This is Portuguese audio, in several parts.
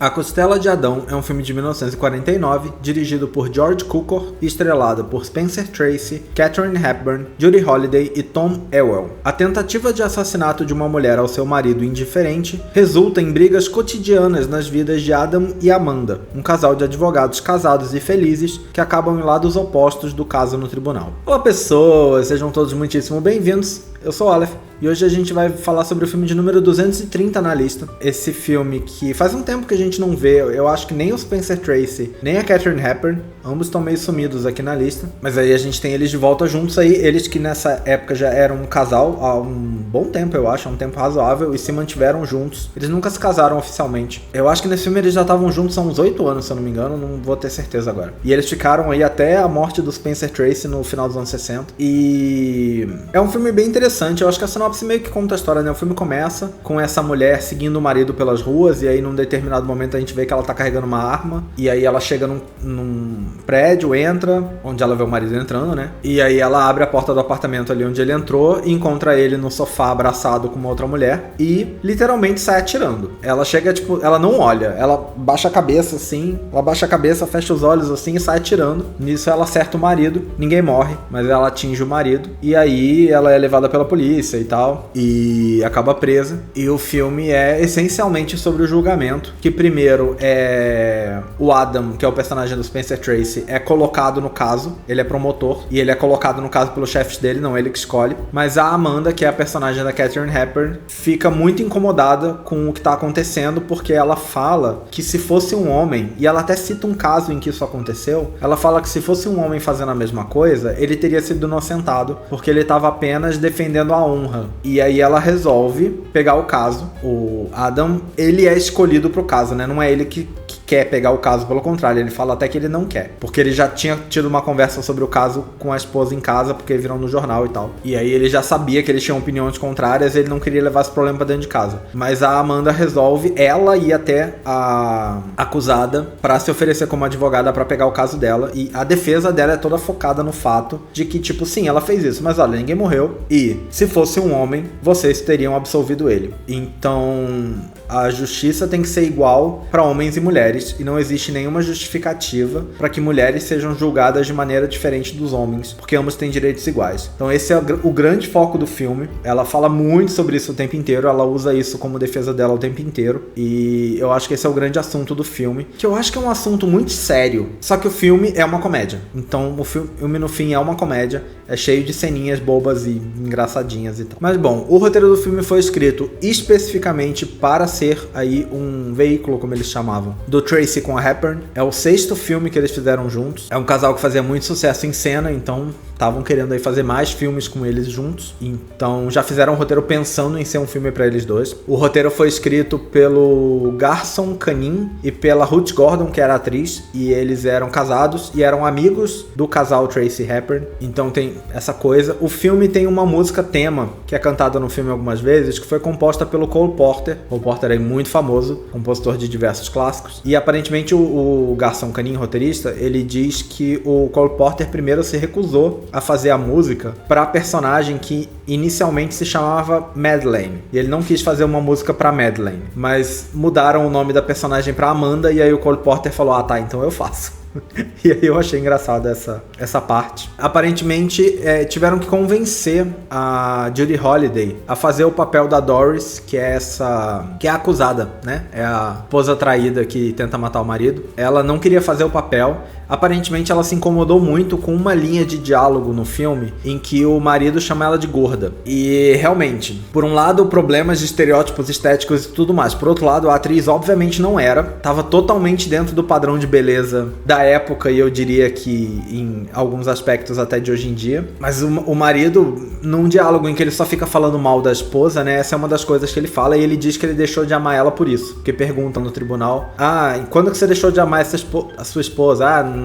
A Costela de Adão é um filme de 1949, dirigido por George Cukor e estrelado por Spencer Tracy, Katharine Hepburn, Judy Holliday e Tom Ewell. A tentativa de assassinato de uma mulher ao seu marido indiferente resulta em brigas cotidianas nas vidas de Adam e Amanda, um casal de advogados casados e felizes que acabam em lados opostos do caso no tribunal. Olá pessoas, sejam todos muitíssimo bem-vindos. Eu sou o Aleph e hoje a gente vai falar sobre o filme de número 230 na lista. Esse filme que faz um tempo que a gente não vê, eu acho que nem o Spencer Tracy, nem a Katharine Hepburn, ambos estão meio sumidos aqui na lista. Mas aí a gente tem eles de volta juntos aí, eles que nessa época já eram um casal há um bom tempo, eu acho, há um tempo razoável, e se mantiveram juntos. Eles nunca se casaram oficialmente. Eu acho que nesse filme eles já estavam juntos há uns 8 anos, se eu não me engano, não vou ter certeza agora. E eles ficaram aí até a morte do Spencer Tracy no final dos anos 60. E é um filme bem interessante. Eu acho que a sinopse meio que conta a história, né? O filme começa com essa mulher seguindo o marido pelas ruas, e aí num determinado momento a gente vê que ela tá carregando uma arma, e aí ela chega num prédio, entra, onde ela vê o marido entrando, né? E aí ela abre a porta do apartamento ali onde ele entrou e encontra ele no sofá abraçado com uma outra mulher e literalmente sai atirando. Ela chega, tipo, ela não olha, ela baixa a cabeça assim, fecha os olhos assim e sai atirando. Nisso ela acerta o marido, ninguém morre, mas ela atinge o marido, e aí ela é levada pela polícia e tal, e acaba presa. E o filme é essencialmente sobre o julgamento, que primeiro é o Adam, que é o personagem do Spencer Tracy, é colocado no caso, ele é promotor, e ele é colocado no caso pelos chefes dele, não ele que escolhe. Mas a Amanda, que é a personagem da Katharine Hepburn, fica muito incomodada com o que tá acontecendo, porque ela fala que se fosse um homem, e ela até cita um caso em que isso aconteceu, ela fala que se fosse um homem fazendo a mesma coisa, ele teria sido inocentado, porque ele estava apenas defendendo a honra. E aí ela resolve pegar o caso. O Adam, ele é escolhido pro caso, né? Não é ele que quer pegar o caso, pelo contrário, ele fala até que ele não quer, porque ele já tinha tido uma conversa sobre o caso com a esposa em casa, porque viram no jornal e tal, e aí ele já sabia que eles tinham opiniões contrárias, ele não queria levar esse problema pra dentro de casa. Mas a Amanda resolve ela ir até a acusada pra se oferecer como advogada pra pegar o caso dela, e a defesa dela é toda focada no fato de que, tipo, sim, ela fez isso, mas olha, ninguém morreu, e se fosse um homem, vocês teriam absolvido ele. Então a justiça tem que ser igual para homens e mulheres, e não existe nenhuma justificativa para que mulheres sejam julgadas de maneira diferente dos homens, porque ambos têm direitos iguais. Então esse é o grande foco do filme. Ela fala muito sobre isso o tempo inteiro, ela usa isso como defesa dela o tempo inteiro, e eu acho que esse é o grande assunto do filme, que eu acho que é um assunto muito sério, só que o filme é uma comédia. Então o filme no fim é uma comédia, é cheio de ceninhas bobas e engraçadinhas e tal. Mas bom, o roteiro do filme foi escrito especificamente para ser aí um veículo, como eles chamavam, do Tracy com a Hepburn. É o 6º filme que eles fizeram juntos. É um casal que fazia muito sucesso em cena, então estavam querendo aí fazer mais filmes com eles juntos. Então já fizeram um roteiro pensando em ser um filme para eles dois. O roteiro foi escrito pelo Garson Kanin e pela Ruth Gordon, que era atriz, e eles eram casados e eram amigos do casal Tracy Hepburn. Então tem essa coisa. O filme tem uma música tema que é cantada no filme algumas vezes, que foi composta pelo Cole Porter. Cole Porter é muito famoso, compositor de diversos clássicos. E aparentemente o Garson Kanin, roteirista, ele diz que o Cole Porter primeiro se recusou a fazer a música para a personagem que inicialmente se chamava Madeleine. E ele não quis fazer uma música para Madeleine, mas mudaram o nome da personagem para Amanda, e aí o Cole Porter falou: ah tá, então eu faço. E aí eu achei engraçado essa parte. Aparentemente tiveram que convencer a Judy Holliday a fazer o papel da Doris, que é a acusada, né? É a esposa traída que tenta matar o marido. Ela não queria fazer o papel. Aparentemente ela se incomodou muito com uma linha de diálogo no filme em que o marido chama ela de gorda. E realmente, por um lado, problemas de estereótipos estéticos e tudo mais. Por outro lado, a atriz obviamente não era. Tava totalmente dentro do padrão de beleza da época, e eu diria que em alguns aspectos até de hoje em dia. Mas o marido, num diálogo em que ele só fica falando mal da esposa, né? Essa é uma das coisas que ele fala, e ele diz que ele deixou de amar ela por isso. Porque perguntam no tribunal: ah, quando que você deixou de amar a sua esposa? Ah,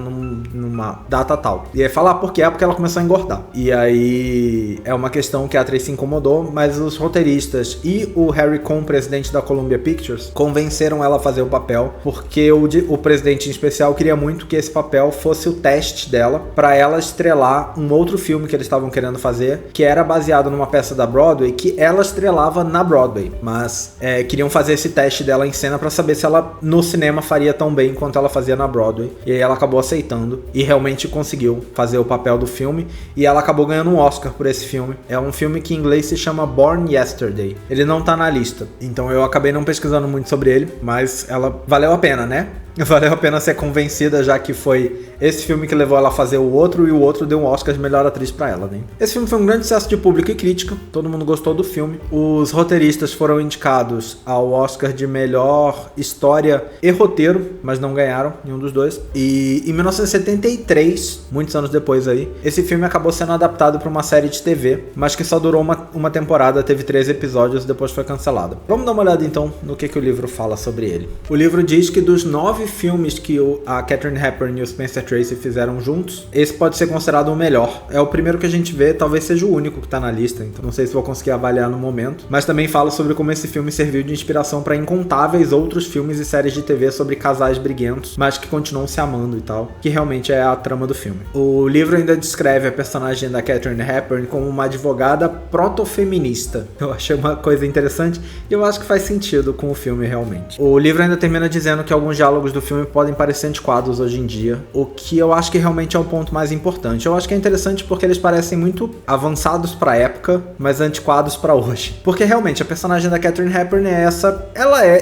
numa data tal. E aí fala, por quê? Porque ela começou a engordar. E aí é uma questão que a atriz se incomodou, mas os roteiristas e o Harry Cohn, presidente da Columbia Pictures, convenceram ela a fazer o papel, porque o presidente em especial queria muito muito que esse papel fosse o teste dela para ela estrelar um outro filme que eles estavam querendo fazer, que era baseado numa peça da Broadway que ela estrelava na Broadway, mas queriam fazer esse teste dela em cena para saber se ela no cinema faria tão bem quanto ela fazia na Broadway, e aí ela acabou aceitando e realmente conseguiu fazer o papel do filme, e ela acabou ganhando um Oscar por esse filme. É um filme que em inglês se chama Born Yesterday. Ele não tá na lista, então eu acabei não pesquisando muito sobre ele, mas ela valeu a pena, né? Valeu a pena ser convencida, já que foi esse filme que levou ela a fazer o outro, e o outro deu um Oscar de melhor atriz pra ela, né? Esse filme foi um grande sucesso de público e crítica, todo mundo gostou do filme. Os roteiristas foram indicados ao Oscar de melhor história e roteiro, mas não ganharam nenhum dos dois. E em 1973, muitos anos depois aí, esse filme acabou sendo adaptado para uma série de TV, mas que só durou uma temporada, teve 13 episódios e depois foi cancelado. Vamos dar uma olhada então no que o livro fala sobre ele. O livro diz que dos 9 filmes que a Katharine Hepburn e o Spencer Tracy fizeram juntos, esse pode ser considerado o melhor. É o primeiro que a gente vê, talvez seja o único que tá na lista, então não sei se vou conseguir avaliar no momento, mas também fala sobre como esse filme serviu de inspiração para incontáveis outros filmes e séries de TV sobre casais briguentos, mas que continuam se amando e tal, que realmente é a trama do filme. O livro ainda descreve a personagem da Katharine Hepburn como uma advogada protofeminista. Eu achei uma coisa interessante e eu acho que faz sentido com o filme realmente. O livro ainda termina dizendo que alguns diálogos do filme podem parecer antiquados hoje em dia, o que eu acho que realmente é o ponto mais importante. Eu acho que é interessante porque eles parecem muito avançados pra época, mas antiquados pra hoje. Porque realmente a personagem da Katharine Hepburn é essa,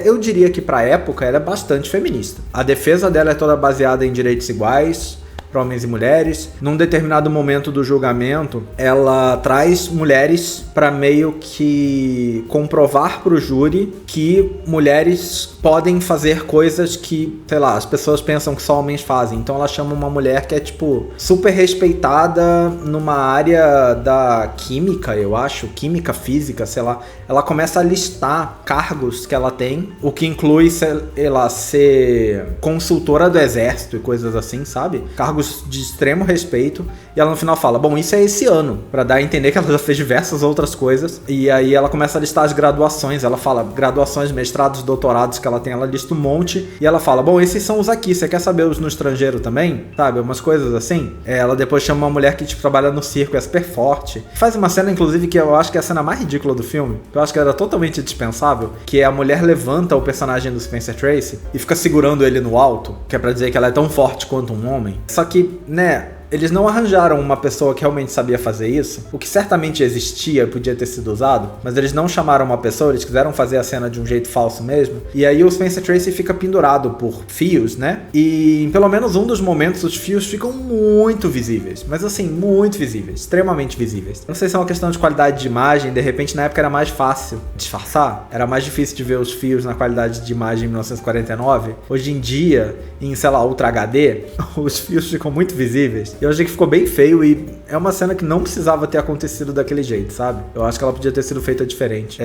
eu diria que pra época ela é bastante feminista. A defesa dela é toda baseada em direitos iguais para homens e mulheres. Num determinado momento do julgamento, ela traz mulheres para meio que comprovar para o júri que mulheres podem fazer coisas que, sei lá, as pessoas pensam que só homens fazem. Então ela chama uma mulher que é, tipo, super respeitada numa área da química, eu acho, química, física, sei lá. Ela começa a listar cargos que ela tem, o que inclui, sei lá, ser consultora do exército e coisas assim, sabe? Cargos de extremo respeito, e ela no final fala, bom, isso é esse ano, pra dar a entender que ela já fez diversas outras coisas, e aí ela começa a listar as graduações, ela fala graduações, mestrados, doutorados que ela tem, ela lista um monte, e ela fala, bom, esses são os aqui, você quer saber os no estrangeiro também? Sabe, umas coisas assim. Ela depois chama uma mulher que, tipo, trabalha no circo, é super forte, faz uma cena, inclusive, que eu acho que é a cena mais ridícula do filme, que eu acho que era totalmente dispensável, que é a mulher levanta o personagem do Spencer Tracy e fica segurando ele no alto, que é pra dizer que ela é tão forte quanto um homem. Só que, né, eles não arranjaram uma pessoa que realmente sabia fazer isso, o que certamente existia, podia ter sido usado, mas eles não chamaram uma pessoa, eles quiseram fazer a cena de um jeito falso mesmo, e aí o Spencer Tracy fica pendurado por fios, né, e em pelo menos um dos momentos os fios ficam muito visíveis, mas assim, muito visíveis, extremamente visíveis. Não sei se é uma questão de qualidade de imagem, de repente na época era mais fácil disfarçar, era mais difícil de ver os fios na qualidade de imagem em 1949, hoje em dia, em, sei lá, Ultra HD, os fios ficam muito visíveis. Eu achei que ficou bem feio e é uma cena que não precisava ter acontecido daquele jeito, sabe? Eu acho que ela podia ter sido feita diferente.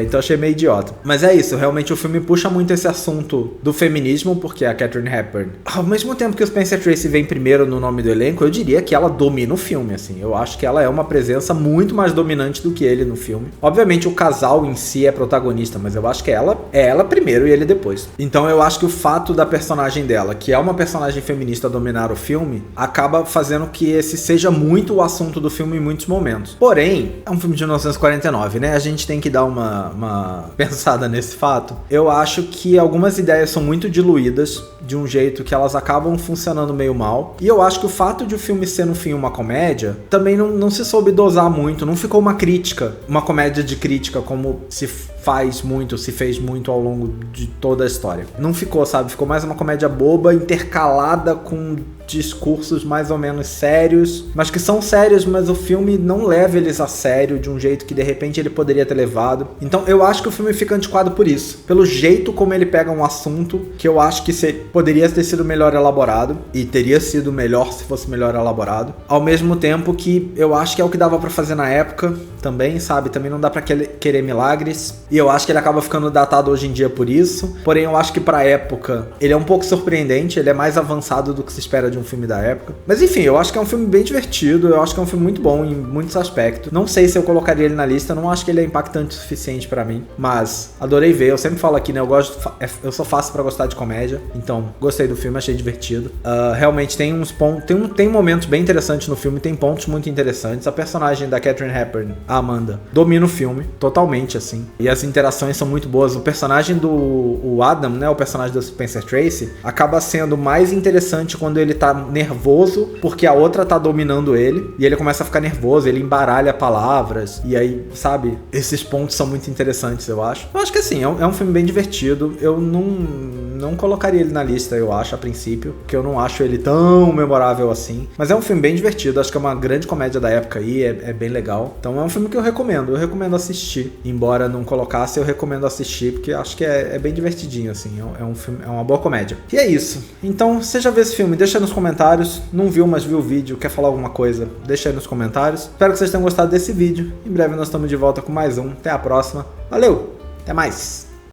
Então achei meio idiota. Mas é isso, realmente o filme puxa muito esse assunto do feminismo, porque a Katharine Hepburn, ao mesmo tempo que o Spencer Tracy vem primeiro no nome do elenco, eu diria que ela domina o filme, assim. Eu acho que ela é uma presença muito mais dominante do que ele no filme. Obviamente o casal em si é protagonista, mas eu acho que ela é ela primeiro e ele depois. Então eu acho que o fato da personagem dela, que é uma personagem feminista, dominar o filme, acaba fazendo que esse seja muito o assunto do filme em muitos momentos. Porém, é um filme de 1949, né? A gente tem que dar uma pensada nesse fato. Eu acho que algumas ideias são muito diluídas de um jeito que elas acabam funcionando meio mal. E eu acho que o fato de o filme ser no fim uma comédia, também não se soube dosar muito, não ficou uma crítica, uma comédia de crítica como se fez muito ao longo de toda a história. Não ficou, sabe? Ficou mais uma comédia boba, intercalada com discursos mais ou menos sérios, mas que são sérios, mas o filme não leva eles a sério de um jeito que de repente ele poderia ter levado. Então eu acho que o filme fica antiquado por isso, pelo jeito como ele pega um assunto que eu acho que poderia ter sido melhor elaborado, e teria sido melhor se fosse melhor elaborado, ao mesmo tempo que eu acho que é o que dava pra fazer na época, também, sabe? Também não dá pra querer milagres. E eu acho que ele acaba ficando datado hoje em dia por isso. Porém, eu acho que pra época ele é um pouco surpreendente, ele é mais avançado do que se espera de um filme da época. Mas enfim, eu acho que é um filme bem divertido, eu acho que é um filme muito bom em muitos aspectos. Não sei se eu colocaria ele na lista, não acho que ele é impactante o suficiente pra mim, mas adorei ver. Eu sempre falo aqui, né? Eu sou fácil pra gostar de comédia, então gostei do filme, achei divertido. Realmente tem uns pontos, tem momentos bem interessantes no filme, tem pontos muito interessantes. A personagem da Katharine Hepburn, a Amanda, domina o filme totalmente, assim, e as interações são muito boas. O personagem do Adam, né, o personagem do Spencer Tracy, acaba sendo mais interessante quando ele tá nervoso, porque a outra tá dominando ele, e ele começa a ficar nervoso, ele embaralha palavras, e aí, sabe, esses pontos são muito interessantes, eu acho. Eu acho que assim, é um filme bem divertido. Eu não colocaria ele na lista, eu acho, a princípio, porque eu não acho ele tão memorável assim, mas é um filme bem divertido, acho que é uma grande comédia da época aí, é bem legal. Então é um filme que eu recomendo assistir, embora não colocasse, eu recomendo assistir, porque acho que é bem divertidinho, assim, é um filme, é uma boa comédia. E é isso. Então, você já viu esse filme? Deixa aí nos comentários. Não viu, mas viu o vídeo, quer falar alguma coisa? Deixa aí nos comentários. Espero que vocês tenham gostado desse vídeo. Em breve nós estamos de volta com mais um. Até a próxima. Valeu! Até mais!